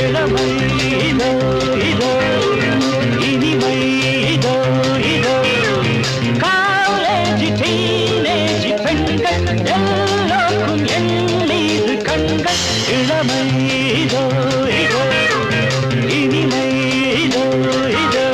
இளமை இதோ இதோ இனிமை இதோ இதோ காலேஜ் டீனேஜ் பெண்கள் எல்லோருக்கும் என் மீது கண்கள் இளமை இதோ இதோ இனிமை இதோ இதோ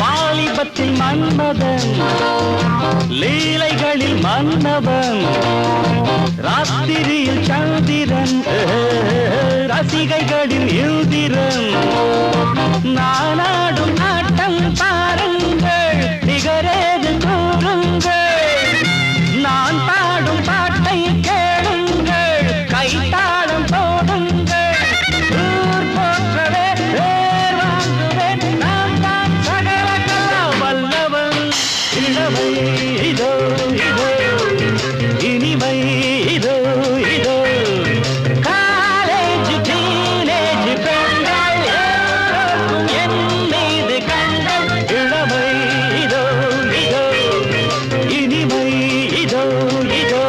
வாலிபத்தில் மன்மதன் லீலைகளில் மன்னவன் ராத்திரியில் சந்திரன் ரசிகைகளின் இந்திரன் நானாடும் ஆட்டம் பாருங்கள் நிகரேது கூறுங்கள் நான் பாடும் பாட்டை கேளுங்கள் கைத்தாளம் போடுங்கள் ஊர் போற்றவே பேர் வாங்குவேன் நான் தான் சகல கலா வல்லவன் இளமை இதோ இதோ இனிமை இதோ இதோ காலேஜ் டீனேஜ் பெண்கள் எல்லோருக்கும் என் மீது கண்கள் இளமை இதோ இதோ இனிமை இதோ இதோ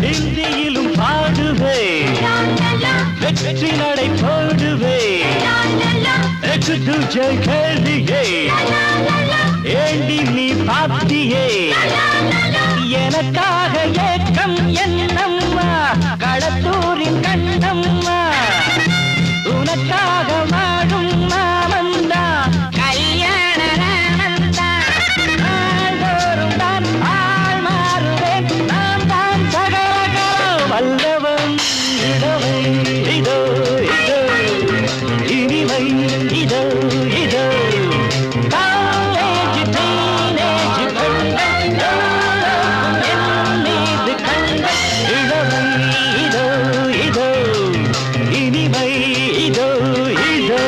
ஹிந்தியிலும் பாடுவே வெற்றி நடை போடுவே துஜை கேள்வியே ஏண்டி நீ பாத்தியே எனக்காக ஏக்கம் என்னம்மா களத்தூரின் கண்ணம்மா உனக்காக வாழும் மாமந்தா கல்யாண ராமந்தா நாள்தோறும் தான் ஆள் மாறுவேன் நான் தான் சகல வல்லவன் இளமை இதோ இதோ இனிமை இதோ இதோ காலேஜ் டீனேஜ் பெண்கள் எல்லோருக்கும் என் மீது கண்கள் இளமை இதோ இதோ இனிமை இதோ இதோ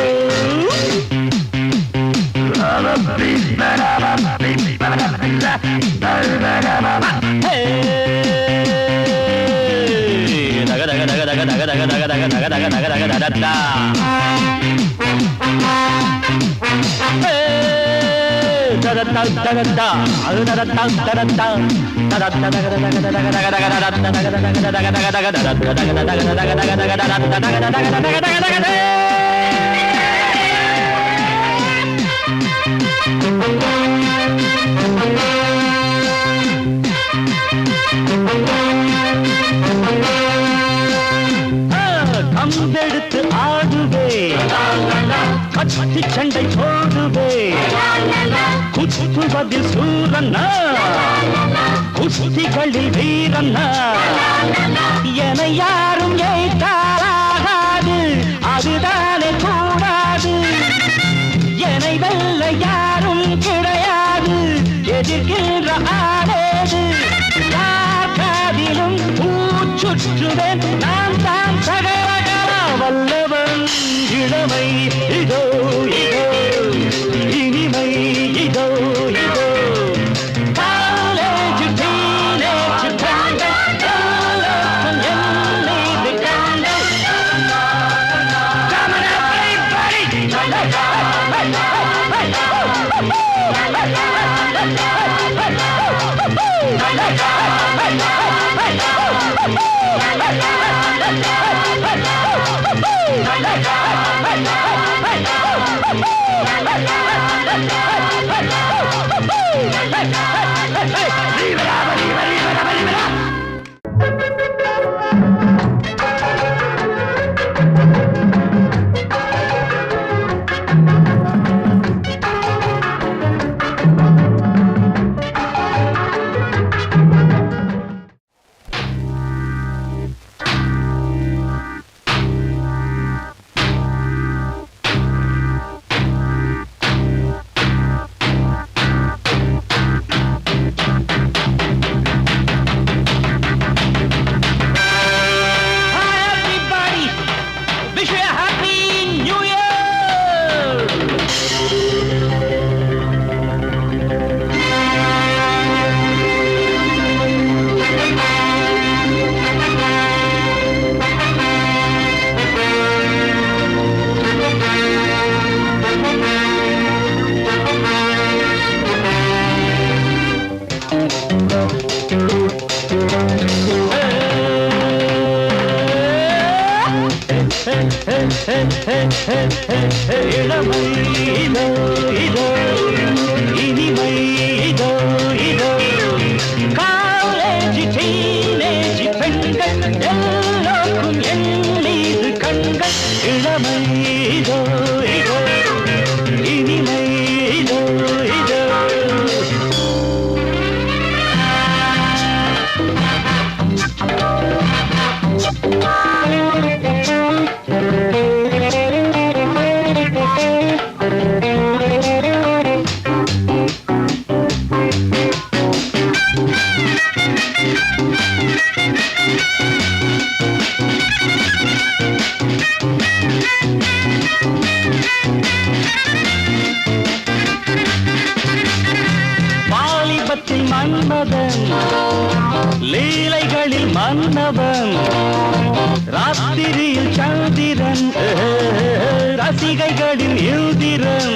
கம்பெடுத்து ஆடுவே கத்தி சண்டை போடுவே குத்துவதில் சூரன்னா குஸ்திகளில் வீரன்னா என யாரும் ஏற்றாராகாது அதுதானே கூடாது என்னை வெல்ல யாரும் கிடையாது எதிர்க்கின்ற ஆடேது யார் காதிலும் பூச்சுற்றுவேன் நான் தான் சகலகலா வல்லவன் இளமை இதோ இதோ இனிமை இதோ இதோ காலேஜ் டீனேஜ் பெண்கள் எல்லோருக்கும் என் மீது கண்கள் Come on everybody! இளமை இதோ இதோ இனிமை இதோ இதோ காலேஜ் டீனேஜ் பெண்கள் எல்லோருக்கும் என் மீது கண்கள் இளமை இதோ இதோ இனிமை இதோ இதோ வாலிபத்தில் மன்மதன் லீலைகளில் மன்னவன் ராத்திரியில் சந்திரன் ரசிகைகளின் இந்திரன்